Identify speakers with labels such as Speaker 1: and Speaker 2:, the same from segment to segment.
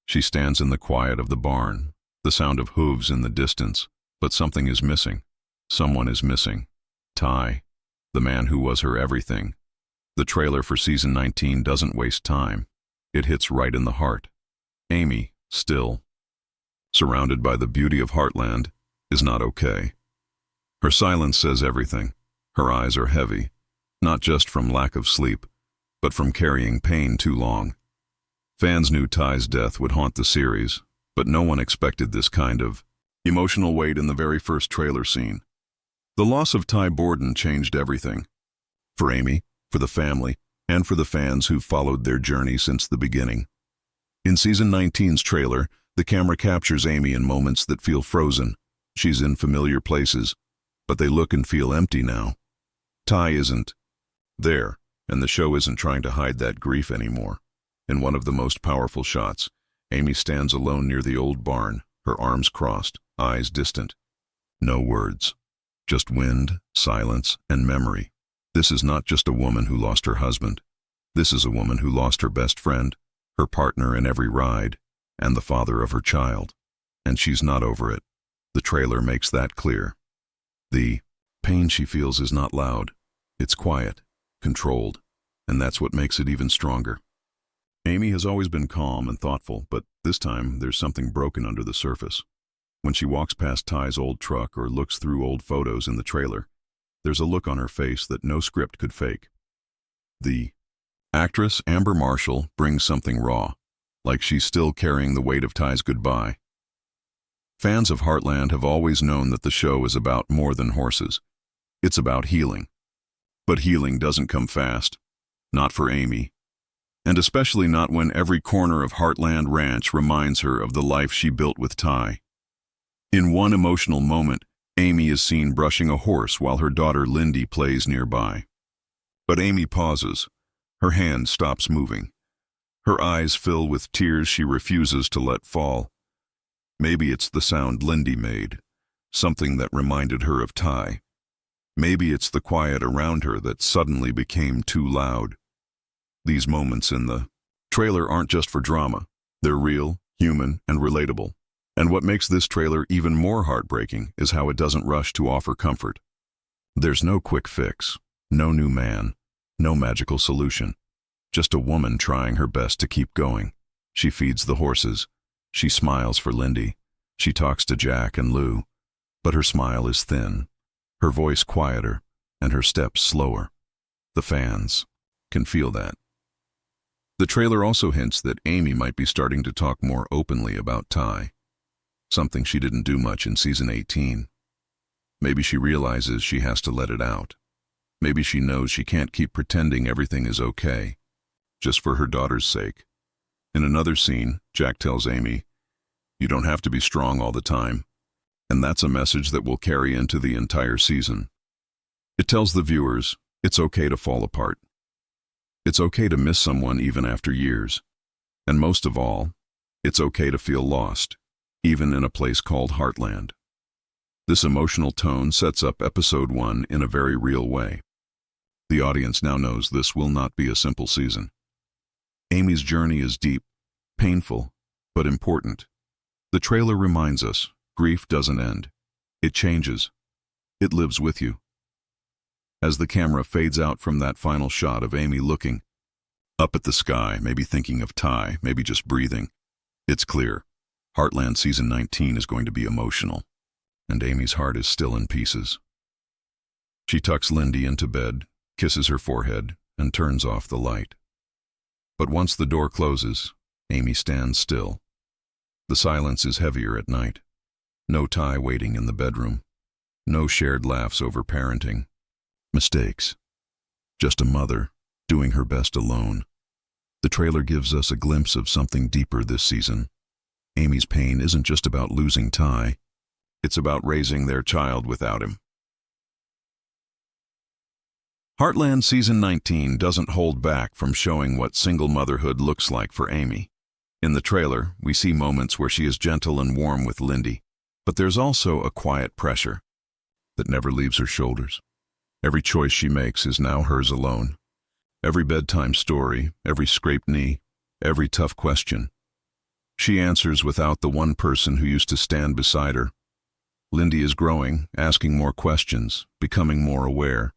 Speaker 1: She stands in the quiet of the barn, the sound of hooves in the distance, but something is missing. Someone is missing. Ty, the man who was her everything. The trailer for season 19 doesn't waste time. It hits right in the heart. Amy, still, surrounded by the beauty of Heartland, is not okay. Her silence says everything. Her eyes are heavy, not just from lack of sleep, but from carrying pain too long. Fans knew Ty's death would haunt the series, but no one expected this kind of emotional weight in the very first trailer scene. The loss of Ty Borden changed everything. For Amy, for the family, and for the fans who followed their journey since the beginning. In season 19's trailer, the camera captures Amy in moments that feel frozen. She's in familiar places, but they look and feel empty now. Ty isn't there, and the show isn't trying to hide that grief anymore. In one of the most powerful shots, Amy stands alone near the old barn, her arms crossed, eyes distant. No words, just wind, silence, and memory. This is not just a woman who lost her husband. This is a woman who lost her best friend, her partner in every ride, and the father of her child. And she's not over it. The trailer makes that clear. The pain she feels is not loud. It's quiet, controlled, and that's what makes it even stronger. Amy has always been calm and thoughtful, but this time there's something broken under the surface. When she walks past Ty's old truck or looks through old photos in the trailer, there's a look on her face that no script could fake. The actress, Amber Marshall, brings something raw, like she's still carrying the weight of Ty's goodbye. Fans of Heartland have always known that the show is about more than horses. It's about healing. But healing doesn't come fast. Not for Amy. And especially not when every corner of Heartland Ranch reminds her of the life she built with Ty. In one emotional moment, Amy is seen brushing a horse while her daughter Lyndy plays nearby. But Amy pauses. Her hand stops moving. Her eyes fill with tears she refuses to let fall. Maybe it's the sound Lyndy made, something that reminded her of Ty. Maybe it's the quiet around her that suddenly became too loud. These moments in the trailer aren't just for drama. They're real, human, and relatable. And what makes this trailer even more heartbreaking is how it doesn't rush to offer comfort. There's no quick fix, no new man, no magical solution. Just a woman trying her best to keep going. She feeds the horses. She smiles for Lyndy. She talks to Jack and Lou. But her smile is thin, her voice quieter, and her steps slower. The fans can feel that. The trailer also hints that Amy might be starting to talk more openly about Ty, something she didn't do much in season 18. Maybe she realizes she has to let it out. Maybe she knows she can't keep pretending everything is okay, just for her daughter's sake. In another scene, Jack tells Amy, "You don't have to be strong all the time." And that's a message that will carry into the entire season. It tells the viewers, it's okay to fall apart. It's okay to miss someone even after years. And most of all, it's okay to feel lost, even in a place called Heartland. This emotional tone sets up episode 1 in a very real way. The audience now knows this will not be a simple season. Amy's journey is deep, painful, but important. The trailer reminds us, grief doesn't end. It changes. It lives with you. As the camera fades out from that final shot of Amy looking up at the sky, maybe thinking of Ty, maybe just breathing, it's clear. Heartland season 19 is going to be emotional, and Amy's heart is still in pieces. She tucks Lyndy into bed, kisses her forehead, and turns off the light. But once the door closes, Amy stands still. The silence is heavier at night. No Ty waiting in the bedroom. No shared laughs over parenting. Mistakes. Just a mother, doing her best alone. The trailer gives us a glimpse of something deeper this season. Amy's pain isn't just about losing Ty. It's about raising their child without him. Heartland season 19 doesn't hold back from showing what single motherhood looks like for Amy. In the trailer, we see moments where she is gentle and warm with Lyndy. But there's also a quiet pressure that never leaves her shoulders. Every choice she makes is now hers alone. Every bedtime story, every scraped knee, every tough question. She answers without the one person who used to stand beside her. Lyndy is growing, asking more questions, becoming more aware,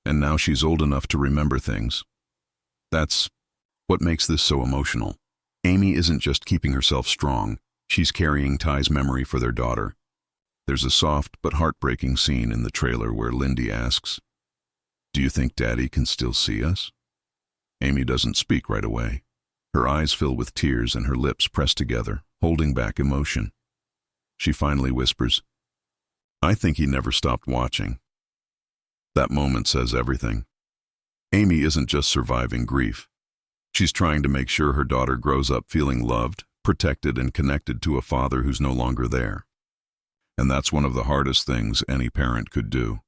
Speaker 1: and now she's old enough to remember things. That's what makes this so emotional. Amy isn't just keeping herself strong, she's carrying Ty's memory for their daughter. There's a soft but heartbreaking scene in the trailer where Lyndy asks, "Do you think Daddy can still see us?" Amy doesn't speak right away. Her eyes fill with tears and her lips press together, holding back emotion. She finally whispers, "I think he never stopped watching." That moment says everything. Amy isn't just surviving grief. She's trying to make sure her daughter grows up feeling loved, protected, and connected to a father who's no longer there. And that's one of the hardest things any parent could do.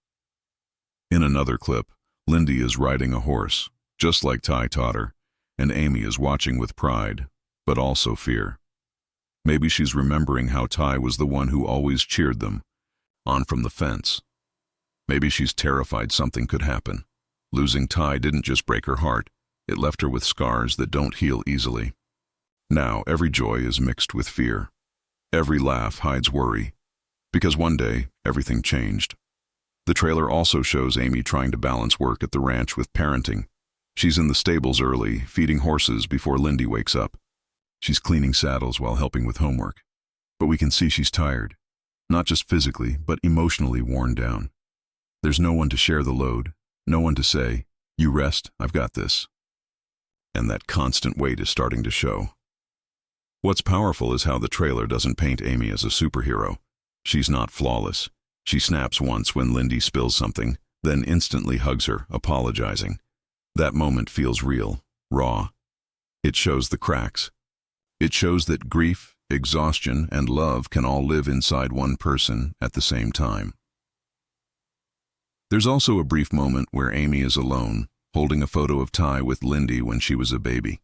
Speaker 1: In another clip, Lyndy is riding a horse, just like Ty taught her, and Amy is watching with pride, but also fear. Maybe she's remembering how Ty was the one who always cheered them on from the fence. Maybe she's terrified something could happen. Losing Ty didn't just break her heart, it left her with scars that don't heal easily. Now, every joy is mixed with fear. Every laugh hides worry, because one day, everything changed. The trailer also shows Amy trying to balance work at the ranch with parenting. She's in the stables early, feeding horses before Lyndy wakes up. She's cleaning saddles while helping with homework. But we can see she's tired, not just physically, but emotionally worn down. There's no one to share the load, no one to say, "You rest, I've got this." And that constant weight is starting to show. What's powerful is how the trailer doesn't paint Amy as a superhero. She's not flawless. She snaps once when Lyndy spills something, then instantly hugs her, apologizing. That moment feels real, raw. It shows the cracks. It shows that grief, exhaustion, and love can all live inside one person at the same time. There's also a brief moment where Amy is alone, holding a photo of Ty with Lyndy when she was a baby.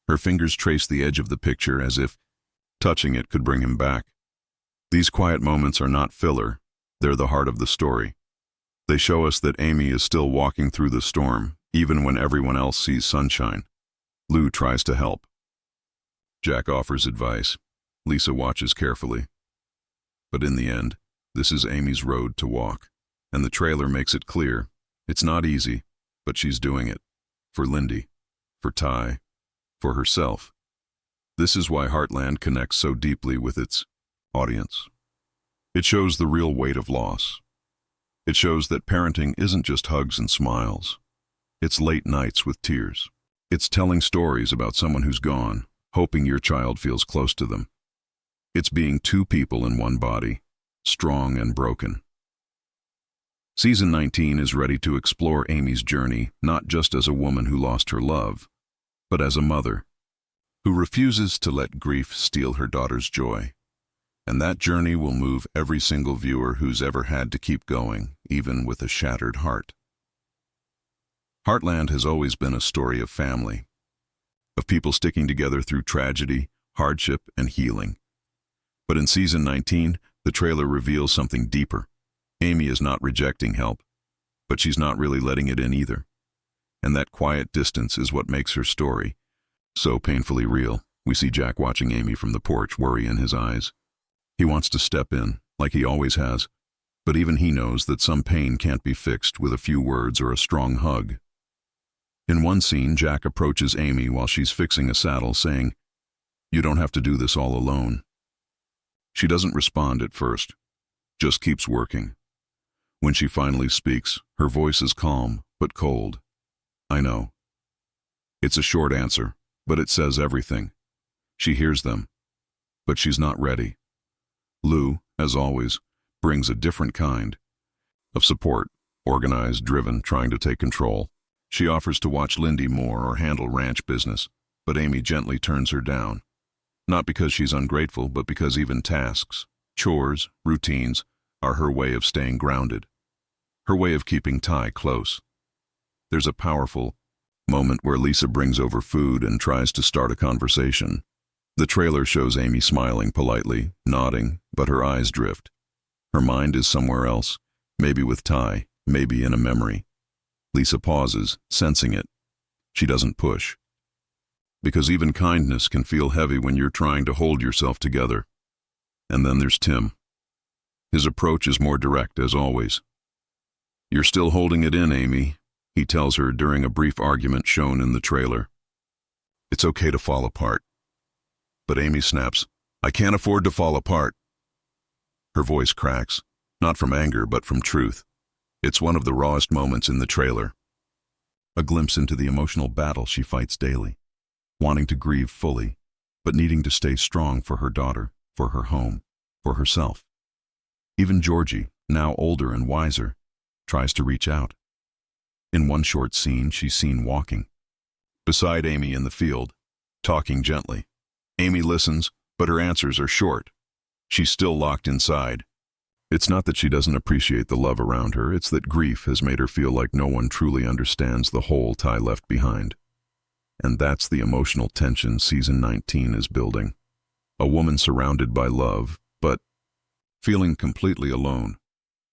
Speaker 1: Her fingers trace the edge of the picture as if touching it could bring him back. These quiet moments are not filler, they're the heart of the story. They show us that Amy is still walking through the storm, even when everyone else sees sunshine. Lou tries to help. Jack offers advice. Lisa watches carefully. But in the end, this is Amy's road to walk. And the trailer makes it clear, it's not easy, but she's doing it. For Lyndy, for Ty, for herself. This is why Heartland connects so deeply with its audience. It shows the real weight of loss. It shows that parenting isn't just hugs and smiles. It's late nights with tears. It's telling stories about someone who's gone, hoping your child feels close to them. It's being two people in one body, strong and broken. Season 19 is ready to explore Amy's journey, not just as a woman who lost her love, but as a mother who refuses to let grief steal her daughter's joy. And that journey will move every single viewer who's ever had to keep going, even with a shattered heart. Heartland has always been a story of family, of people sticking together through tragedy, hardship, and healing. But in Season 19, the trailer reveals something deeper. Amy is not rejecting help, but she's not really letting it in either. And that quiet distance is what makes her story so painfully real. We see Jack watching Amy from the porch, worry in his eyes. He wants to step in, like he always has, but even he knows that some pain can't be fixed with a few words or a strong hug. In one scene, Jack approaches Amy while she's fixing a saddle, saying, "You don't have to do this all alone." She doesn't respond at first, just keeps working. When she finally speaks, her voice is calm, but cold. "I know." It's a short answer, but it says everything. She hears them, but she's not ready. Lou, as always, brings a different kind of support, organized, driven, trying to take control. She offers to watch Lyndy more or handle ranch business, but Amy gently turns her down. Not because she's ungrateful, but because even tasks, chores, routines, are her way of staying grounded. Her way of keeping Ty close. There's a powerful moment where Lisa brings over food and tries to start a conversation. The trailer shows Amy smiling politely, nodding, but her eyes drift. Her mind is somewhere else, maybe with Ty, maybe in a memory. Lisa pauses, sensing it. She doesn't push. because even kindness can feel heavy when you're trying to hold yourself together. And then there's Tim. His approach is more direct, as always. "You're still holding it in, Amy," he tells her during a brief argument shown in the trailer. "It's okay to fall apart." But Amy snaps, "I can't afford to fall apart." Her voice cracks, not from anger but from truth. It's one of the rawest moments in the trailer. A glimpse into the emotional battle she fights daily, wanting to grieve fully, but needing to stay strong for her daughter, for her home, for herself. Even Georgie, now older and wiser, tries to reach out. In one short scene, she's seen walking beside Amy in the field, talking gently. Amy listens, but her answers are short. She's still locked inside. It's not that she doesn't appreciate the love around her, it's that grief has made her feel like no one truly understands the hole Ty left behind. And that's the emotional tension season 19 is building. A woman surrounded by love, but feeling completely alone.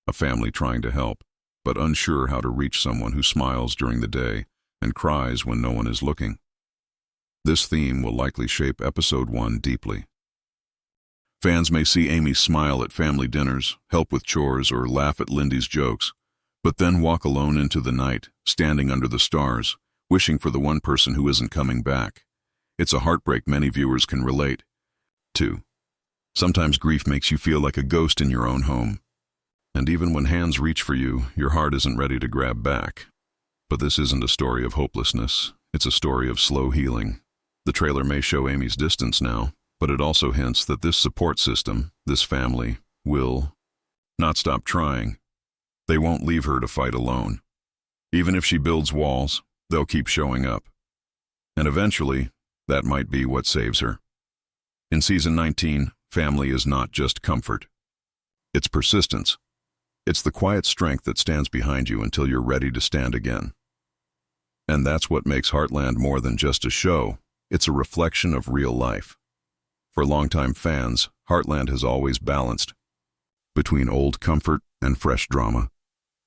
Speaker 1: A family trying to help, but unsure how to reach someone who smiles during the day and cries when no one is looking. This theme will likely shape episode 1 deeply. Fans may see Amy smile at family dinners, help with chores, or laugh at Lyndy's jokes, but then walk alone into the night, standing under the stars, wishing for the one person who isn't coming back. It's a heartbreak many viewers can relate to. Sometimes grief makes you feel like a ghost in your own home. And even when hands reach for you, your heart isn't ready to grab back. But this isn't a story of hopelessness. It's a story of slow healing. The trailer may show Amy's distance now, but it also hints that this support system, this family, will not stop trying. They won't leave her to fight alone. Even if she builds walls, they'll keep showing up. And eventually, that might be what saves her. In season 19, family is not just comfort. It's persistence. It's the quiet strength that stands behind you until you're ready to stand again. And that's what makes Heartland more than just a show. It's a reflection of real life. For longtime fans, Heartland has always balanced between old comfort and fresh drama.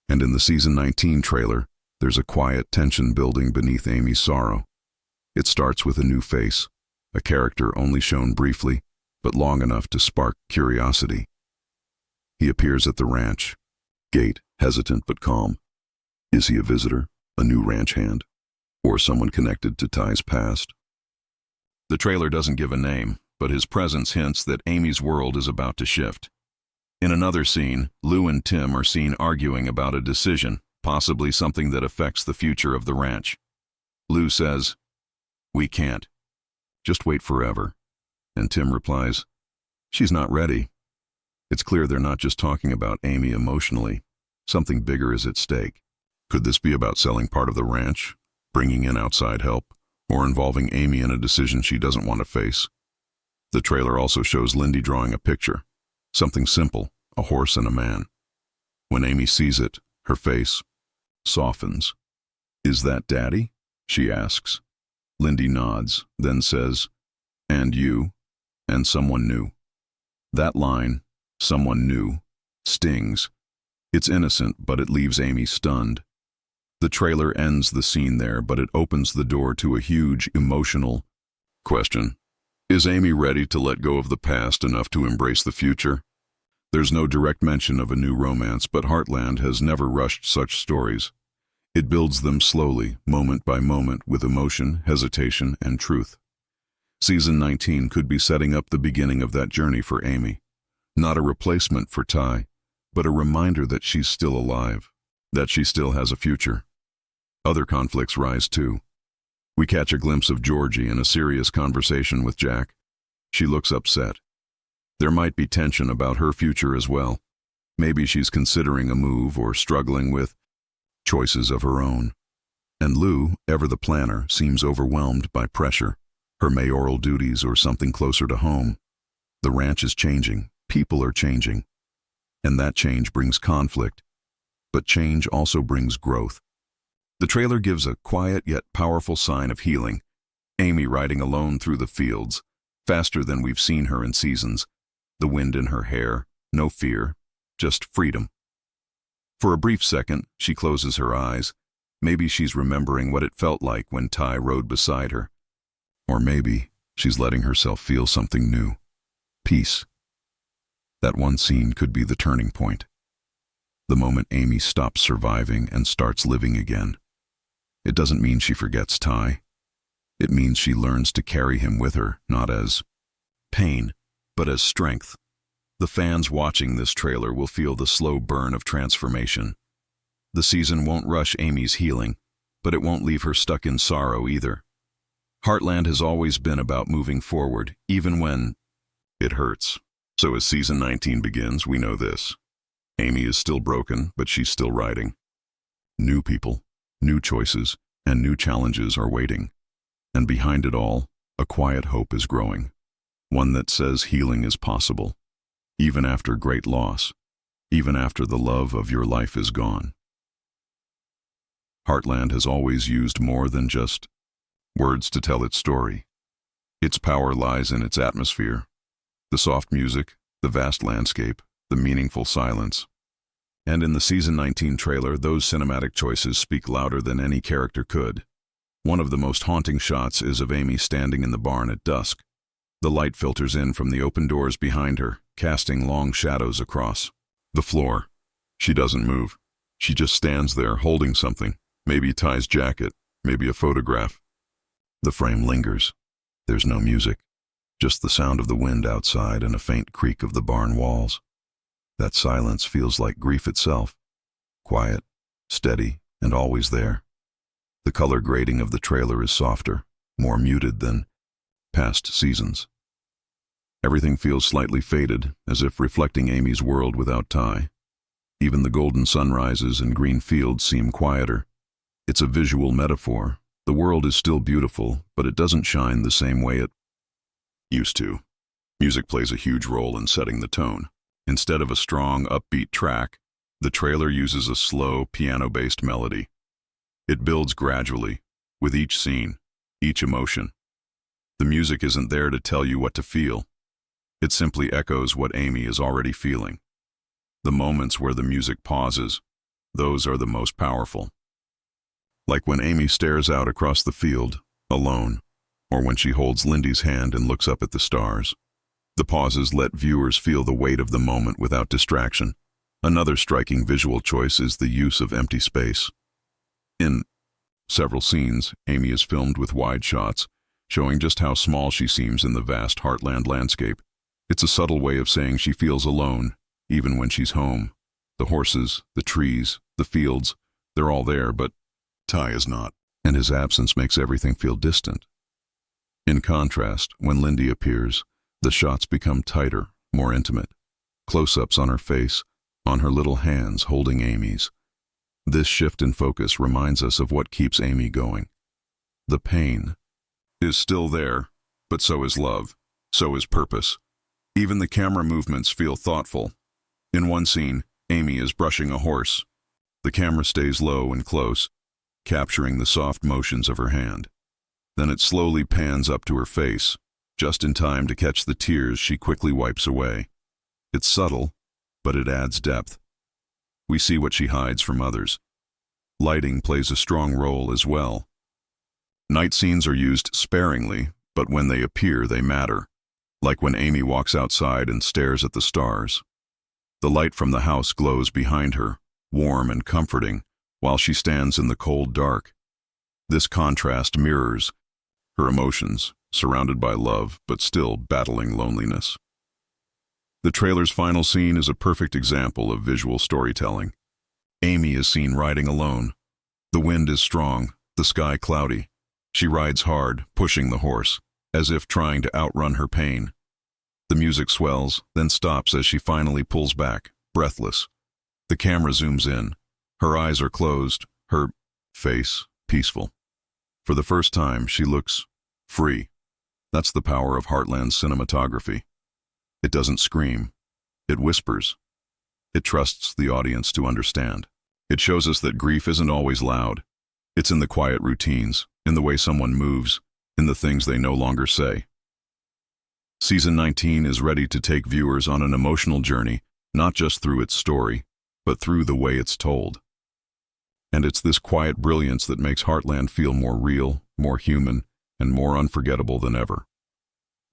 Speaker 1: And in the season 19 trailer, there's a quiet tension building beneath Amy's sorrow. It starts with a new face, a character only shown briefly, but long enough to spark curiosity. He appears at the ranch gate, hesitant but calm. Is he a visitor, a new ranch hand, or someone connected to Ty's past? The trailer doesn't give a name, but his presence hints that Amy's world is about to shift. In another scene, Lou and Tim are seen arguing about a decision, possibly something that affects the future of the ranch. Lou says, "We can't. Just wait forever." And Tim replies, "She's not ready." It's clear they're not just talking about Amy emotionally. Something bigger is at stake. Could this be about selling part of the ranch, bringing in outside help, or involving Amy in a decision she doesn't want to face? The trailer also shows Lyndy drawing a picture. Something simple, a horse and a man. When Amy sees it, her face softens. "Is that Daddy?" she asks. Lyndy nods, then says, "And you, and someone new." That line, "someone new," stings. It's innocent, but it leaves Amy stunned. The trailer ends the scene there, but it opens the door to a huge, emotional question. Is Amy ready to let go of the past enough to embrace the future? There's no direct mention of a new romance, but Heartland has never rushed such stories. It builds them slowly, moment by moment, with emotion, hesitation, and truth. Season 19 could be setting up the beginning of that journey for Amy. Not a replacement for Ty, but a reminder that she's still alive, that she still has a future. Other conflicts rise too. We catch a glimpse of Georgie in a serious conversation with Jack. She looks upset. There might be tension about her future as well. Maybe she's considering a move or struggling with choices of her own. And Lou, ever the planner, seems overwhelmed by pressure, her mayoral duties or something closer to home. The ranch is changing, people are changing, and that change brings conflict. But change also brings growth. The trailer gives a quiet yet powerful sign of healing. Amy riding alone through the fields, faster than we've seen her in seasons. The wind in her hair, no fear, just freedom. For a brief second, she closes her eyes. Maybe she's remembering what it felt like when Ty rode beside her. Or maybe she's letting herself feel something new. Peace. That one scene could be the turning point. The moment Amy stops surviving and starts living again. It doesn't mean she forgets Ty. It means she learns to carry him with her, not as pain, but as strength. The fans watching this trailer will feel the slow burn of transformation. The season won't rush Amy's healing, but it won't leave her stuck in sorrow either. Heartland has always been about moving forward, even when it hurts. So as season 19 begins, we know this. Amy is still broken, but she's still riding. New people, new choices, and new challenges are waiting. And behind it all, a quiet hope is growing. One that says healing is possible, even after great loss, even after the love of your life is gone. Heartland has always used more than just words to tell its story. Its power lies in its atmosphere, the soft music, the vast landscape, the meaningful silence. And in the season 19 trailer, those cinematic choices speak louder than any character could. One of the most haunting shots is of Amy standing in the barn at dusk. The light filters in from the open doors behind her, casting long shadows across the floor. She doesn't move. She just stands there holding something, maybe Ty's jacket, maybe a photograph. The frame lingers. There's no music, just the sound of the wind outside and a faint creak of the barn walls. That silence feels like grief itself, quiet, steady, and always there. The color grading of the trailer is softer, more muted than past seasons. Everything feels slightly faded, as if reflecting Amy's world without Ty. Even the golden sunrises and green fields seem quieter. It's a visual metaphor. The world is still beautiful, but it doesn't shine the same way it used to. Music plays a huge role in setting the tone. Instead of a strong, upbeat track, the trailer uses a slow, piano-based melody. It builds gradually, with each scene, each emotion. The music isn't there to tell you what to feel. It simply echoes what Amy is already feeling. The moments where the music pauses, those are the most powerful. Like when Amy stares out across the field, alone, or when she holds Lyndy's hand and looks up at the stars. The pauses let viewers feel the weight of the moment without distraction. Another striking visual choice is the use of empty space. In several scenes, Amy is filmed with wide shots, showing just how small she seems in the vast Heartland landscape. It's a subtle way of saying she feels alone, even when she's home. The horses, the trees, the fields, they're all there, but Ty is not, and his absence makes everything feel distant. In contrast, when Lyndy appears, the shots become tighter, more intimate. Close-ups on her face, on her little hands holding Amy's. This shift in focus reminds us of what keeps Amy going. The pain is still there, but so is love, so is purpose. Even the camera movements feel thoughtful. In one scene, Amy is brushing a horse. The camera stays low and close, capturing the soft motions of her hand. Then it slowly pans up to her face, just in time to catch the tears she quickly wipes away. It's subtle, but it adds depth. We see what she hides from others. Lighting plays a strong role as well. Night scenes are used sparingly, but when they appear, they matter. Like when Amy walks outside and stares at the stars. The light from the house glows behind her, warm and comforting, while she stands in the cold dark. This contrast mirrors her emotions, surrounded by love, but still battling loneliness. The trailer's final scene is a perfect example of visual storytelling. Amy is seen riding alone. The wind is strong, the sky cloudy. She rides hard, pushing the horse, as if trying to outrun her pain. The music swells, then stops as she finally pulls back, breathless. The camera zooms in. Her eyes are closed, her face peaceful. For the first time, she looks free. That's the power of Heartland's cinematography. It doesn't scream. It whispers. It trusts the audience to understand. It shows us that grief isn't always loud. It's in the quiet routines, in the way someone moves, in the things they no longer say. Season 19 is ready to take viewers on an emotional journey, not just through its story, but through the way it's told. And it's this quiet brilliance that makes Heartland feel more real, more human, and more unforgettable than ever.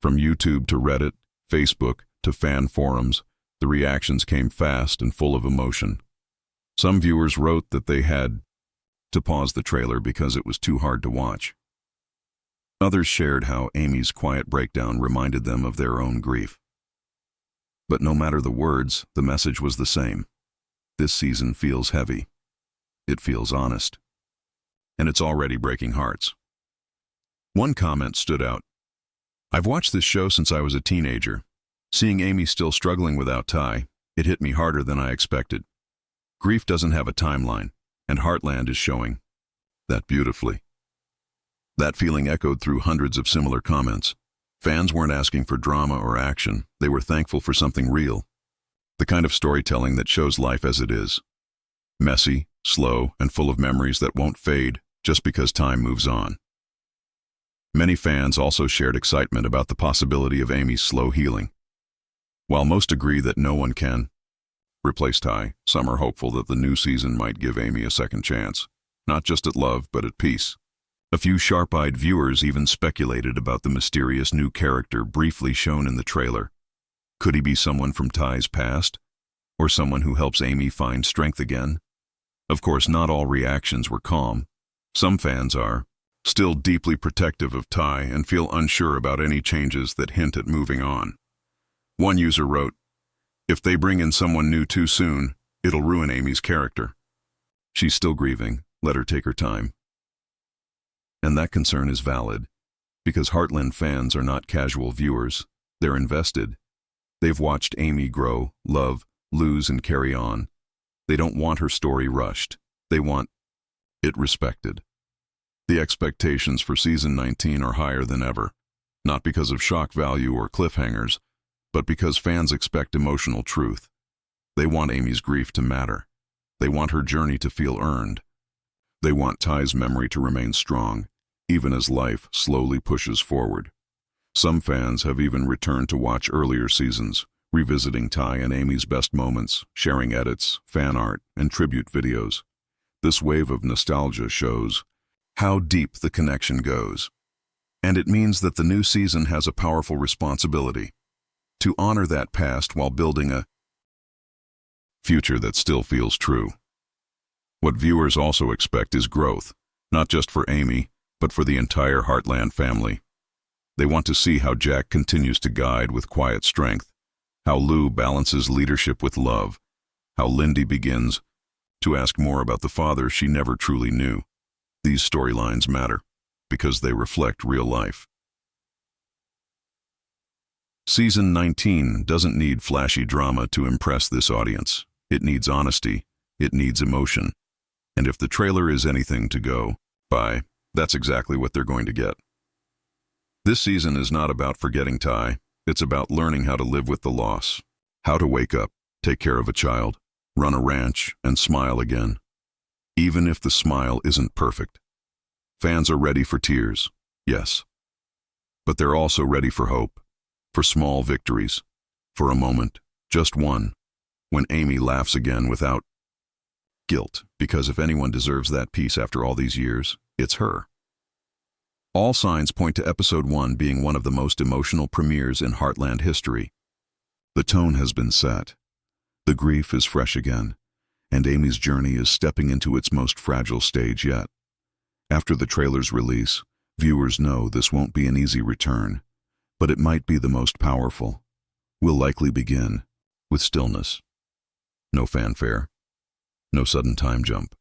Speaker 1: From YouTube to Reddit, Facebook to fan forums, the reactions came fast and full of emotion. Some viewers wrote that they had to pause the trailer because it was too hard to watch. Others shared how Amy's quiet breakdown reminded them of their own grief. But no matter the words, the message was the same. This season feels heavy. It feels honest. And it's already breaking hearts. One comment stood out. "I've watched this show since I was a teenager. Seeing Amy still struggling without Ty, it hit me harder than I expected. Grief doesn't have a timeline, and Heartland is showing that beautifully." That feeling echoed through hundreds of similar comments. Fans weren't asking for drama or action. They were thankful for something real. The kind of storytelling that shows life as it is. Messy, slow, and full of memories that won't fade just because time moves on. Many fans also shared excitement about the possibility of Amy's slow healing. While most agree that no one can replace Ty, some are hopeful that the new season might give Amy a second chance, not just at love, but at peace. A few sharp-eyed viewers even speculated about the mysterious new character briefly shown in the trailer. Could he be someone from Ty's past? Or someone who helps Amy find strength again? Of course, not all reactions were calm. Some fans are still deeply protective of Ty and feel unsure about any changes that hint at moving on. One user wrote, "If they bring in someone new too soon, it'll ruin Amy's character. She's still grieving. Let her take her time." And that concern is valid, because Heartland fans are not casual viewers. They're invested. They've watched Amy grow, love, lose, and carry on. They don't want her story rushed. They want it respected. The expectations for Season 19 are higher than ever, not because of shock value or cliffhangers, but because fans expect emotional truth. They want Amy's grief to matter. They want her journey to feel earned. They want Ty's memory to remain strong, even as life slowly pushes forward. Some fans have even returned to watch earlier seasons, revisiting Ty and Amy's best moments, sharing edits, fan art, and tribute videos. This wave of nostalgia shows how deep the connection goes. And it means that the new season has a powerful responsibility to honor that past while building a future that still feels true. What viewers also expect is growth, not just for Amy, but for the entire Heartland family. They want to see how Jack continues to guide with quiet strength, how Lou balances leadership with love, how Lyndy begins to ask more about the father she never truly knew. These storylines matter because they reflect real life. Season 19 doesn't need flashy drama to impress this audience. It needs honesty. It needs emotion. And if the trailer is anything to go by, that's exactly what they're going to get. This season is not about forgetting Ty. It's about learning how to live with the loss, how to wake up, take care of a child, run a ranch, and smile again, even if the smile isn't perfect. Fans are ready for tears, yes, but they're also ready for hope, for small victories, for a moment, just one, when Amy laughs again without guilt, because if anyone deserves that peace after all these years, it's her. All signs point to Episode 1 being one of the most emotional premieres in Heartland history. The tone has been set. The grief is fresh again, and Amy's journey is stepping into its most fragile stage yet. After the trailer's release, viewers know this won't be an easy return, but it might be the most powerful. We'll likely begin with stillness. No fanfare. No sudden time jump.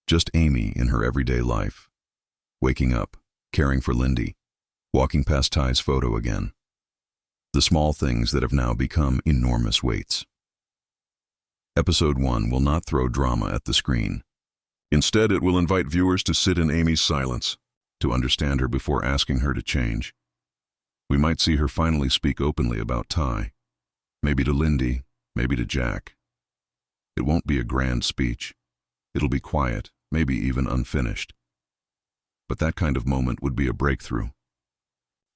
Speaker 1: Just Amy in her everyday life. Waking up, caring for Lyndy, walking past Ty's photo again. The small things that have now become enormous weights. Episode 1 will not throw drama at the screen. Instead, it will invite viewers to sit in Amy's silence, to understand her before asking her to change. We might see her finally speak openly about Ty, maybe to Lyndy, maybe to Jack. It won't be a grand speech. It'll be quiet, maybe even unfinished. But that kind of moment would be a breakthrough.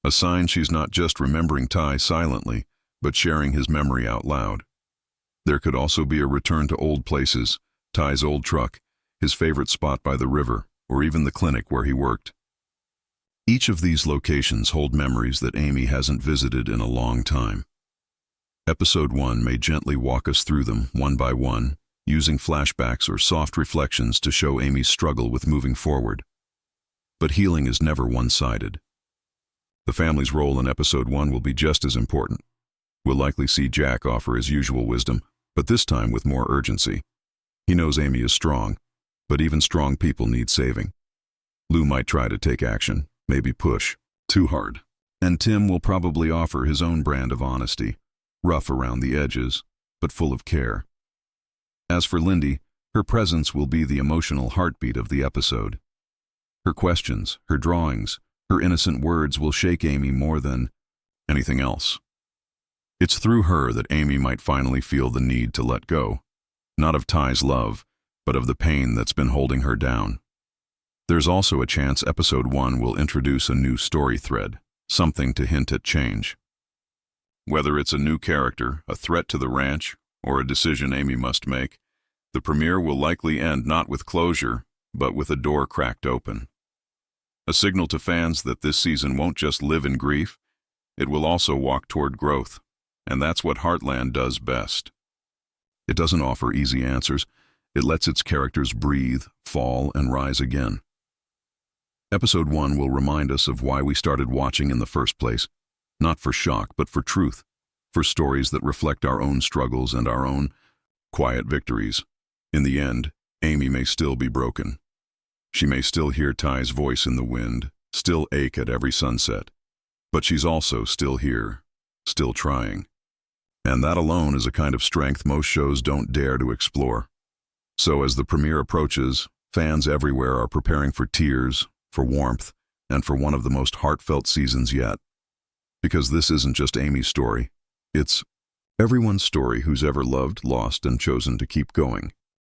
Speaker 1: A sign she's not just remembering Ty silently, but sharing his memory out loud. There could also be a return to old places, Ty's old truck, his favorite spot by the river, or even the clinic where he worked. Each of these locations hold memories that Amy hasn't visited in a long time. Episode 1 may gently walk us through them, one by one, using flashbacks or soft reflections to show Amy's struggle with moving forward. But healing is never one-sided. The family's role in Episode 1 will be just as important. We'll likely see Jack offer his usual wisdom, but this time with more urgency. He knows Amy is strong, but even strong people need saving. Lou might try to take action, maybe push too hard. And Tim will probably offer his own brand of honesty, rough around the edges, but full of care. As for Lyndy, her presence will be the emotional heartbeat of the episode. Her questions, her drawings, her innocent words will shake Amy more than anything else. It's through her that Amy might finally feel the need to let go, not of Ty's love, but of the pain that's been holding her down. There's also a chance Episode 1 will introduce a new story thread, something to hint at change. Whether it's a new character, a threat to the ranch, or a decision Amy must make, the premiere will likely end not with closure, but with a door cracked open. A signal to fans that this season won't just live in grief, it will also walk toward growth, and that's what Heartland does best. It doesn't offer easy answers, it lets its characters breathe, fall, and rise again. Episode 1 will remind us of why we started watching in the first place, not for shock, but for truth, for stories that reflect our own struggles and our own quiet victories. In the end, Amy may still be broken. She may still hear Ty's voice in the wind, still ache at every sunset, but she's also still here, still trying. And that alone is a kind of strength most shows don't dare to explore. So as the premiere approaches, fans everywhere are preparing for tears, for warmth, and for one of the most heartfelt seasons yet. Because this isn't just Amy's story, it's everyone's story who's ever loved, lost, and chosen to keep going.